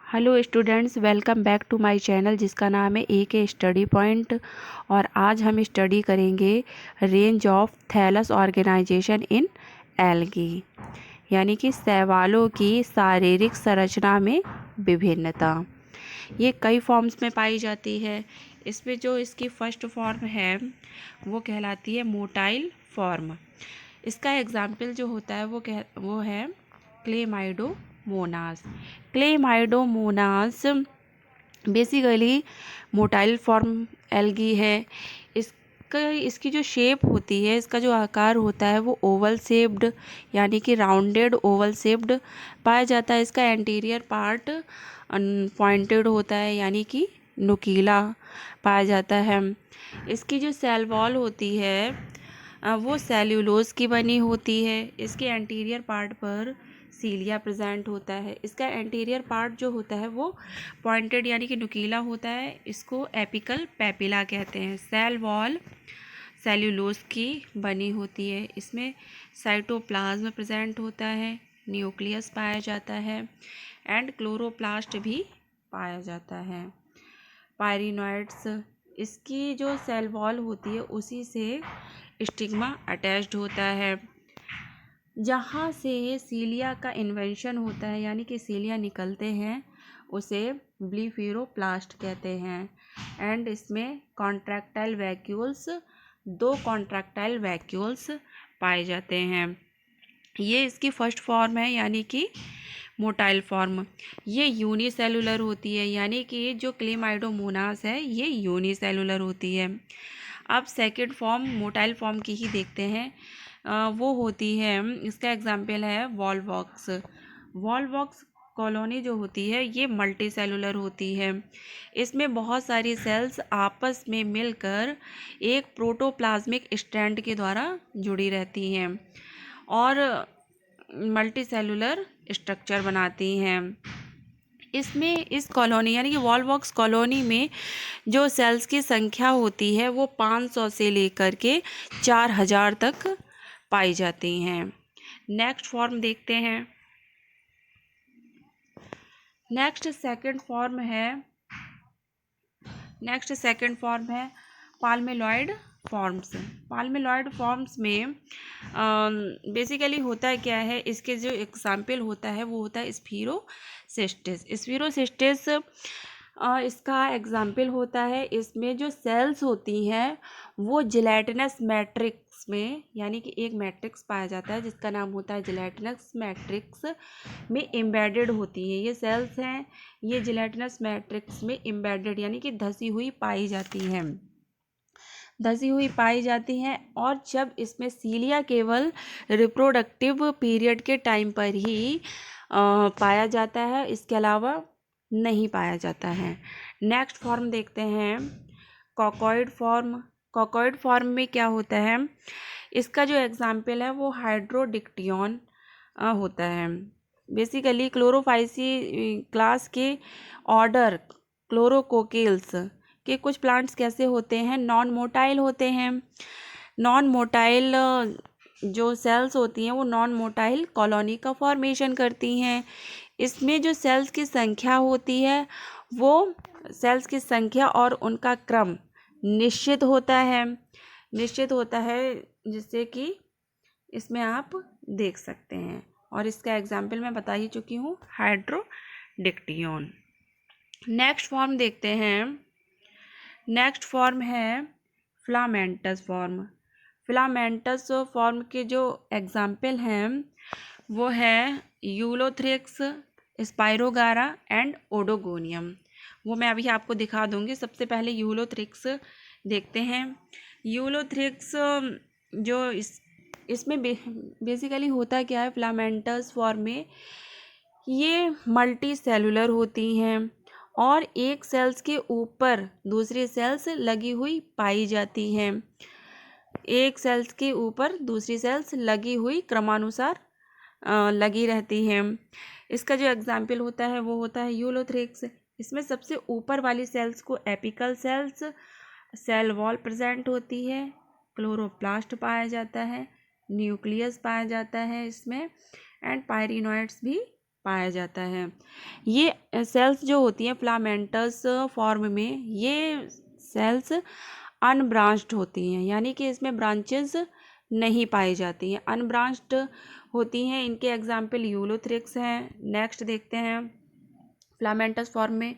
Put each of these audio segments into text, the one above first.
Hello students, welcome back to my channel जिसका नाम है AK स्टडी पॉइंट। और आज हम स्टडी करेंगे range of thallus organisation in algae, यानी कि शैवालों की शारीरिक संरचना में विभिन्नता। ये कई फॉर्म्स में पाई जाती है। इसमें जो इसकी फर्स्ट फॉर्म है वो कहलाती है मोटाइल फॉर्म। इसका एग्जाम्पल जो होता है वो है Chlamydomonas. Chlamydomonas basically motile form algae है। इसकी जो शेप होती है, इसका जो आकार होता है वो ओवल शेप्ड, यानी कि राउंडेड ओवल शेप्ड पाया जाता है। इसका एंटीरियर पार्ट पॉइंटेड होता है, यानी कि नुकीला पाया जाता है। इसकी जो सेल वॉल होती है वो सेल्यूलोज की बनी होती है। इसके एंटीरियर पार्ट पर सीलिया प्रेजेंट होता है। इसका एंटीरियर पार्ट जो होता है वो पॉइंटेड यानी कि नुकीला होता है। इसको एपिकल पैपिला कहते हैं। सेल वॉल सेल्यूलोज की बनी होती है। इसमें साइटोप्लाज्म प्रेजेंट होता है, न्यूक्लियस पाया जाता है एंड क्लोरोप्लास्ट भी पाया जाता है। पायरिनॉइड्स, इसकी जो सेल वॉल होती है उसी से स्टिग्मा अटैच्ड होता है। जहाँ से सीलिया का इन्वेंशन होता है, यानी कि सीलिया निकलते हैं, उसे ब्लीफेरोप्लास्ट कहते हैं। एंड इसमें कॉन्ट्रैक्टाइल वैक्यूल्स, 2 कॉन्ट्रैक्टाइल वैक्यूल्स पाए जाते हैं। ये इसकी फर्स्ट फॉर्म है, यानी कि मोटाइल फॉर्म। ये यूनिसेलुलर होती है, यानी कि जो क्लेमाइडोमोनास है ये यूनिसेलुलर होती है। अब सेकेंड फॉर्म मोटाइल फॉर्म की ही देखते हैं। वो होती है, इसका एग्जाम्पल है वॉलवॉक्स। वॉलवॉक्स कॉलोनी जो होती है ये मल्टी सेलुलर होती है। इसमें बहुत सारी सेल्स आपस में मिलकर एक प्रोटोप्लाज्मिक स्ट्रैंड के द्वारा जुड़ी रहती हैं और मल्टी सेलुलर स्ट्रक्चर बनाती हैं। इसमें इस कॉलोनी यानी कि वॉलवॉक्स कॉलोनी में जो सेल्स की संख्या होती है वो 500 से लेकर के 4000 तक पाई जाती हैं। नेक्स्ट फॉर्म देखते हैं। नेक्स्ट सेकंड फॉर्म है पाल्मेलॉइड फॉर्म्स। पाल्मेलॉइड फॉर्म्स में बेसिकली होता है क्या है, इसके जो एग्जाम्पल होता है वो होता है स्फीरोसिस्टिस। स्फीरोसिस्टिस इसका एग्जाम्पल होता है, इसमें जो सेल्स होती हैं वो जिलेटिनस मैट्रिक्स में, यानी कि एक मैट्रिक्स पाया जाता है जिसका नाम होता है जिलेटिनस मैट्रिक्स में एम्बेडेड होती है। ये सेल्स हैं, ये जिलेटिनस मैट्रिक्स में एम्बेडेड यानी कि धसी हुई पाई जाती हैं। और जब इसमें सीलिया केवल रिप्रोडक्टिव पीरियड के टाइम पर ही पाया जाता है, इसके अलावा नहीं पाया जाता है। नेक्स्ट फॉर्म देखते हैं कॉकॉइड फॉर्म। कॉकॉइड फॉर्म में क्या होता है, इसका जो एग्जाम्पल है वो हाइड्रोडिक्टियन होता है। बेसिकली क्लोरोफाइसी क्लास के ऑर्डर क्लोरोकोकेल्स के कुछ प्लांट्स कैसे होते हैं, नॉन मोटाइल होते हैं। नॉन मोटाइल जो सेल्स होती हैं वो नॉन मोटाइल कॉलोनी का फॉर्मेशन करती हैं। इसमें जो सेल्स की संख्या होती है वो सेल्स की संख्या और उनका क्रम निश्चित होता है, जिससे कि इसमें आप देख सकते हैं। और इसका एग्जाम्पल मैं बता ही चुकी हूँ, हाइड्रोडिक्टियन। नेक्स्ट फॉर्म देखते हैं। नेक्स्ट फॉर्म है फिलामेंटस फॉर्म। फिलामेंटस फॉर्म के जो एग्जाम्पल हैं वो है यूलोथ्रिक्स, स्पाइरोगारा एंड ओडोगोनियम। वो मैं अभी आपको दिखा दूंगी। सबसे पहले यूलोथ्रिक्स देखते हैं। यूलोथ्रिक्स जो इसमें बेसिकली होता क्या है, फिलामेंटस फॉर्म में ये मल्टी सेलुलर होती हैं और एक सेल्स के ऊपर दूसरी सेल्स लगी हुई पाई जाती हैं। एक सेल्स के ऊपर दूसरी सेल्स लगी हुई क्रमानुसार लगी रहती हैं। इसका जो एग्जाम्पल होता है वो होता है यूलोथ्रिक्स। इसमें सबसे ऊपर वाली सेल्स को apical cells, cell wall present होती है, क्लोरोप्लास्ट पाया जाता है, न्यूक्लियस पाया जाता है इसमें, एंड पायरिनॉइड्स भी पाया जाता है। ये सेल्स जो होती हैं फिलामेंटस फॉर्म में, ये सेल्स अनब्रांच्ड होती हैं, यानी कि इसमें ब्रांचेस नहीं पाई जाती हैं, अनब्रांच्ड होती हैं। इनके एग्जाम्पल यूलोथ्रिक्स हैं। नेक्स्ट देखते हैं फिलामेंटस फॉर्म में,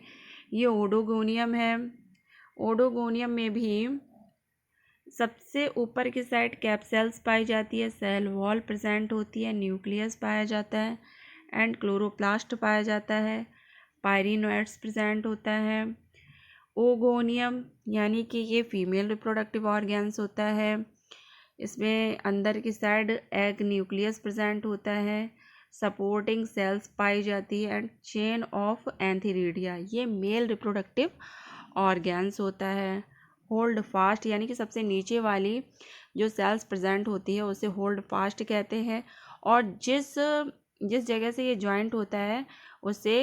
ये ओडोगोनियम है। ओडोगोनियम में भी सबसे ऊपर की साइड कैप्सेल्स पाई जाती है, सेल वॉल प्रेजेंट होती है, न्यूक्लियस पाया जाता है एंड क्लोरोप्लास्ट पाया जाता है, पायरिनोइड्स प्रेजेंट होता है। ओगोनियम यानी कि ये फीमेल रिप्रोडक्टिव ऑर्गेन्स होता है, इसमें अंदर की साइड एग न्यूक्लियस प्रेजेंट होता है, सपोर्टिंग सेल्स पाई जाती है एंड चेन ऑफ एंथीरिडिया, ये मेल रिप्रोडक्टिव ऑर्गेन्स होता है। होल्ड फास्ट यानी कि सबसे नीचे वाली जो सेल्स प्रेजेंट होती है उसे होल्ड फास्ट कहते हैं, और जिस जिस जगह से ये जॉइंट होता है उसे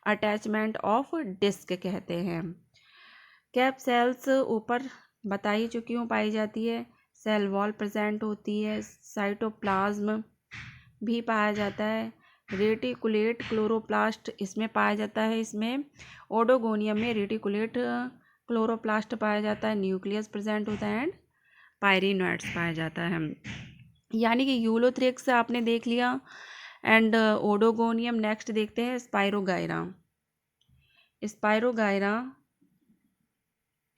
अटैचमेंट ऑफ डिस्क कहते हैं। कैप सेल्स ऊपर बता ही चुकी हूँ पाई जाती है, सेल वॉल प्रेजेंट होती है, साइटोप्लाज्म भी पाया जाता है, रेटिकुलेट क्लोरोप्लास्ट इसमें पाया जाता है, इसमें ओडोगोनियम में रेटिकुलेट क्लोरोप्लास्ट पाया जाता है, न्यूक्लियस प्रेजेंट होता है एंड पायरिनोइड्स पाया जाता है। यानी कि यूलोथ्रिक्स आपने देख लिया एंड ओडोगोनियम। नेक्स्ट देखते हैं स्पाइरोगायरा। स्पाइरोगायरा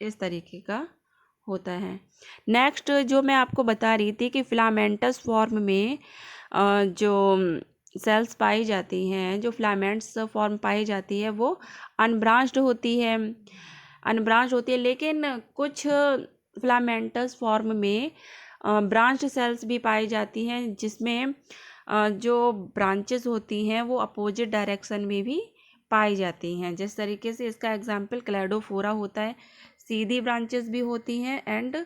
इस तरीके का होता है। नेक्स्ट जो मैं आपको बता रही थी कि फिलामेंटस फॉर्म में जो सेल्स पाई जाती हैं, जो फिलामेंट्स फॉर्म पाई जाती है वो अनब्रांच्ड होती है, लेकिन कुछ फिलामेंटस फॉर्म में ब्रांच्ड सेल्स भी पाई जाती हैं, जिसमें जो ब्रांचेस होती हैं वो अपोजिट डायरेक्शन में भी पाई जाती हैं। जिस तरीके से इसका एग्जाम्पल क्लैडोफोरा होता है, सीधी ब्रांचेस भी होती हैं एंड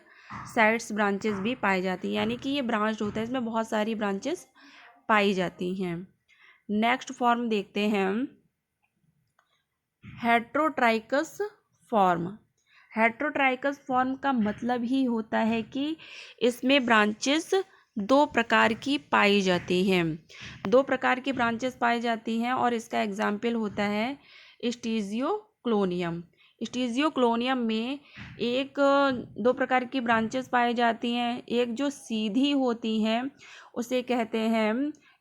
साइड्स ब्रांचेस भी पाई जाती हैं, यानी कि ये ब्रांच्ड होता है, इसमें बहुत सारी ब्रांचेस पाई जाती हैं। नेक्स्ट फॉर्म देखते हैं हेट्रोट्राइकस फॉर्म। हेट्रोट्राइकस फॉर्म का मतलब ही होता है कि इसमें ब्रांचेस दो प्रकार की पाई जाती हैं, दो प्रकार की ब्रांचेस पाई जाती हैं, और इसका एग्जाम्पल होता है स्टीजियोक्लोनियम। स्टीजियोक्लोनियम में एक दो प्रकार की ब्रांचेस पाई जाती हैं, एक जो सीधी होती हैं उसे कहते हैं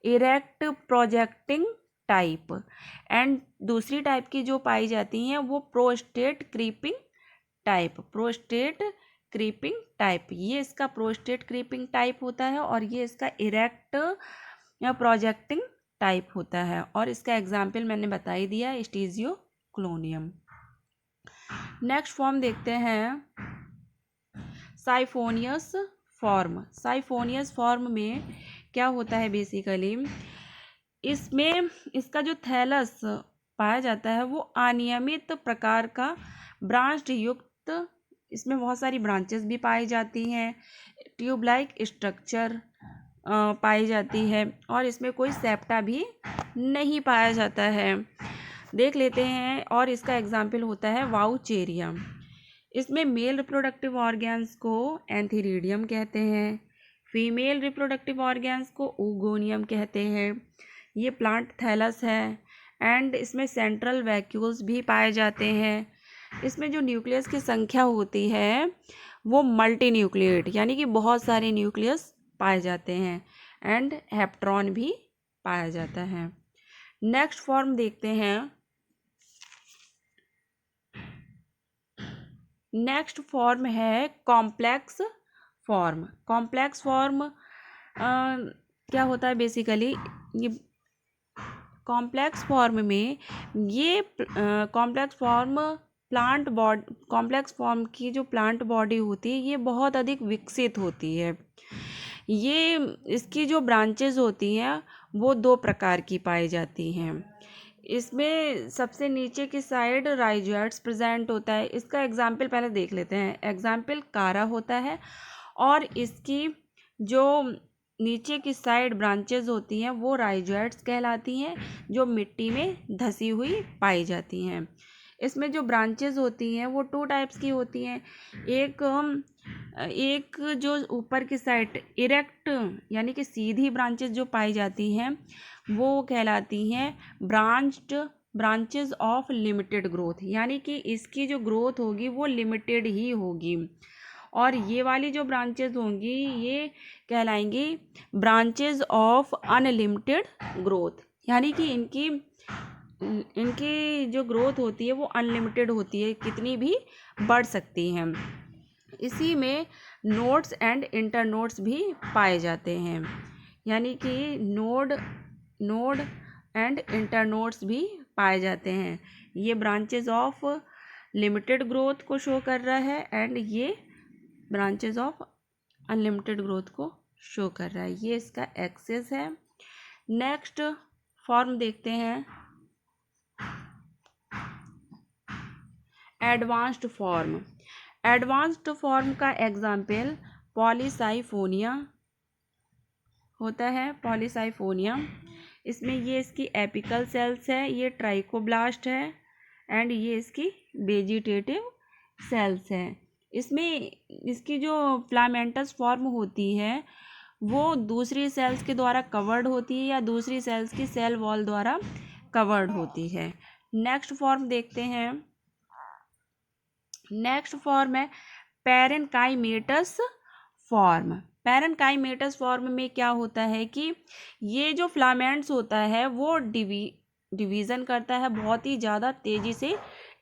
इरेक्ट प्रोजेक्टिंग टाइप, एंड दूसरी टाइप की जो पाई जाती हैं वो प्रोस्टेट क्रीपिंग टाइप, ये इसका प्रोस्टेट क्रीपिंग टाइप होता है और ये इसका इरेक्ट या प्रोजेक्टिंग टाइप होता है, और इसका एग्जाम्पल मैंने बता ही दिया स्टीजियोक्लोनियम। नेक्स्ट फॉर्म देखते हैं साइफोनियस फॉर्म। साइफोनियस फॉर्म में क्या होता है बेसिकली, इसमें इसका जो थैलस पाया जाता है वो अनियमित प्रकार का ब्रांच युक्त, इसमें बहुत सारी ब्रांचेस भी पाई जाती हैं, ट्यूब लाइक स्ट्रक्चर पाई जाती है, और इसमें कोई सेप्टा भी नहीं पाया जाता है। देख लेते हैं, और इसका एग्जाम्पल होता है वाउचेरियम। इसमें मेल रिप्रोडक्टिव ऑर्गेन्स को एंथीरिडियम कहते हैं, फीमेल रिप्रोडक्टिव ऑर्गेन्स को ओगोनियम कहते हैं। ये प्लांट थैलस है एंड इसमें सेंट्रल वैक्यूल्स भी पाए जाते हैं। इसमें जो न्यूक्लियस की संख्या होती है वो मल्टी न्यूक्लिएट, यानी कि बहुत सारे न्यूक्लियस पाए जाते हैं, एंड हेप्ट्रॉन भी पाया जाता है। नेक्स्ट फॉर्म देखते हैं, नेक्स्ट फॉर्म है कॉम्प्लेक्स फॉर्म। कॉम्प्लेक्स फॉर्म क्या होता है बेसिकली, ये कॉम्प्लेक्स फॉर्म में ये कॉम्प्लेक्स फॉर्म की जो प्लांट बॉडी होती है ये बहुत अधिक विकसित होती है। ये इसकी जो ब्रांचेस होती हैं वो दो प्रकार की पाई जाती हैं। इसमें सबसे नीचे की साइड राइजोइड्स प्रेजेंट होता है। इसका एग्जाम्पल पहले देख लेते हैं। एग्जाम्पल कारा होता है, और इसकी जो नीचे की साइड ब्रांचेस होती हैं वो राइजोइड्स कहलाती हैं, जो मिट्टी में धसी हुई पाई जाती हैं। इसमें जो ब्रांचेस होती हैं वो टू टाइप्स की होती हैं, एक एक जो ऊपर की साइड इरेक्ट यानी कि सीधी ब्रांचेस जो पाई जाती हैं वो कहलाती हैं ब्रांचेस ऑफ लिमिटेड ग्रोथ, यानी कि इसकी जो ग्रोथ होगी वो लिमिटेड ही होगी। और ये वाली जो ब्रांचेस होंगी ये कहलाएंगी ब्रांचेस ऑफ अनलिमिटेड ग्रोथ, यानी कि इनकी जो ग्रोथ होती है वो अनलिमिटेड होती है, कितनी भी बढ़ सकती हैं। इसी में नोड्स एंड इंटरनोड्स भी पाए जाते हैं, यानी कि नोड एंड इंटरनोड्स भी पाए जाते हैं। ये ब्रांचेस ऑफ लिमिटेड ग्रोथ को शो कर रहा है एंड ये ब्रांचेस ऑफ अनलिमिटेड ग्रोथ को शो कर रहा है। ये इसका एक्सेस है। नेक्स्ट फॉर्म देखते हैं, एडवांस्ड फॉर्म। एडवांस्ड फॉर्म का एग्जाम्पल पॉलीसाइफोनिया होता है। पॉलीसाइफोनिया, इसमें ये इसकी एपिकल सेल्स है, ये ट्राइकोब्लास्ट है एंड ये इसकी वेजिटेटिव सेल्स है। इसमें इसकी जो फिलामेंटस फॉर्म होती है वो दूसरी सेल्स के द्वारा कवर्ड होती है या दूसरी सेल्स की सेल वॉल द्वारा कवर्ड होती है। नेक्स्ट फॉर्म देखते हैं। नेक्स्ट फॉर्म है पैरेनकाइमेटस फॉर्म। पैरेनकाइमेटस फॉर्म में क्या होता है कि ये जो फिलामेंट्स होता है वो डिवीज़न करता है, बहुत ही ज़्यादा तेज़ी से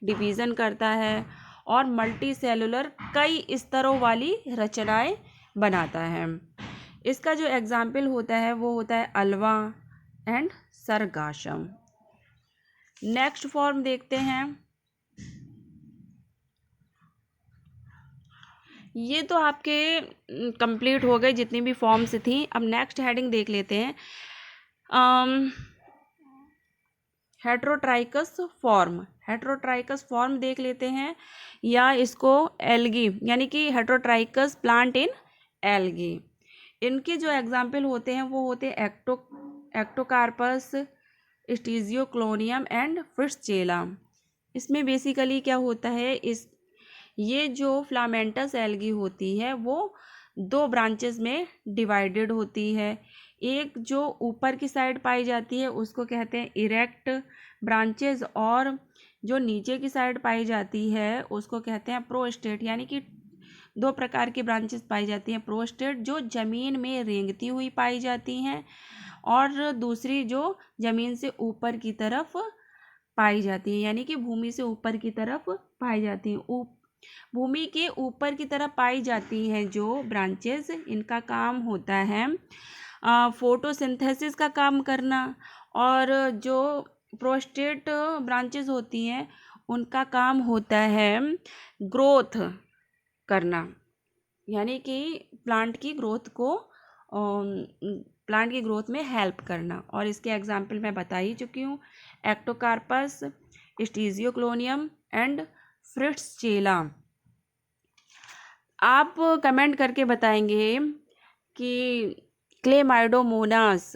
डिवीज़न करता है और मल्टी सेलुलर कई स्तरों वाली रचनाएं बनाता है। इसका जो एग्जाम्पल होता है वो होता है अल्वा एंड सरगाशम। नेक्स्ट फॉर्म देखते हैं। ये तो आपके कंप्लीट हो गए जितनी भी फॉर्म्स थी। अब नेक्स्ट हेडिंग देख लेते हैं, हेट्रोट्राइकस फॉर्म। हेट्रोट्राइकस फॉर्म देख लेते हैं, या इसको एल्गी यानी कि हेट्रोट्राइकस प्लांट इन एल्गी। इनके जो एग्जाम्पल होते हैं वो होते हैं एक्टोकार्पस, स्टीजियोक्लोनियम एंड फिट्सचेला। इसमें बेसिकली क्या होता है, ये जो फिलामेंटस एल्गी होती है वो दो ब्रांचेस में डिवाइडेड होती है। एक जो ऊपर की साइड पाई जाती है उसको कहते हैं इरेक्ट ब्रांचेस, और जो नीचे की साइड पाई जाती है उसको कहते हैं प्रोस्टेट। यानी कि दो प्रकार की ब्रांचेस पाई जाती हैं, प्रोस्टेट जो ज़मीन में रेंगती हुई पाई जाती हैं और दूसरी जो ज़मीन से ऊपर की तरफ पाई जाती है, यानी कि भूमि से ऊपर की तरफ पाई जाती हैं। भूमि के ऊपर की तरफ पाई जाती हैं जो ब्रांचेस, इनका काम होता है फोटोसिंथेसिस का काम करना, और जो प्रोस्टेट ब्रांचेस होती हैं उनका काम होता है ग्रोथ करना, यानी कि प्लांट की ग्रोथ में हेल्प करना। और इसके एग्जाम्पल मैं बता ही चुकी हूँ, एक्टोकार्पस, स्टीजियोक्लोनियम एंड फिट्सचेला। आप कमेंट करके बताएंगे कि क्लेमाइडोमोनास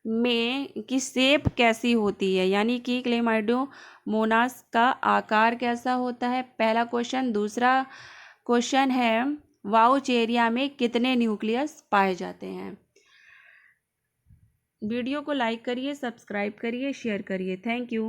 में की शेप कैसी होती है, यानी कि क्लेमाइडोमोनास का आकार कैसा होता है, पहला क्वेश्चन। दूसरा क्वेश्चन है वाउचेरिया में कितने न्यूक्लियस पाए जाते हैं। वीडियो को लाइक करिए, सब्सक्राइब करिए, शेयर करिए। Thank you.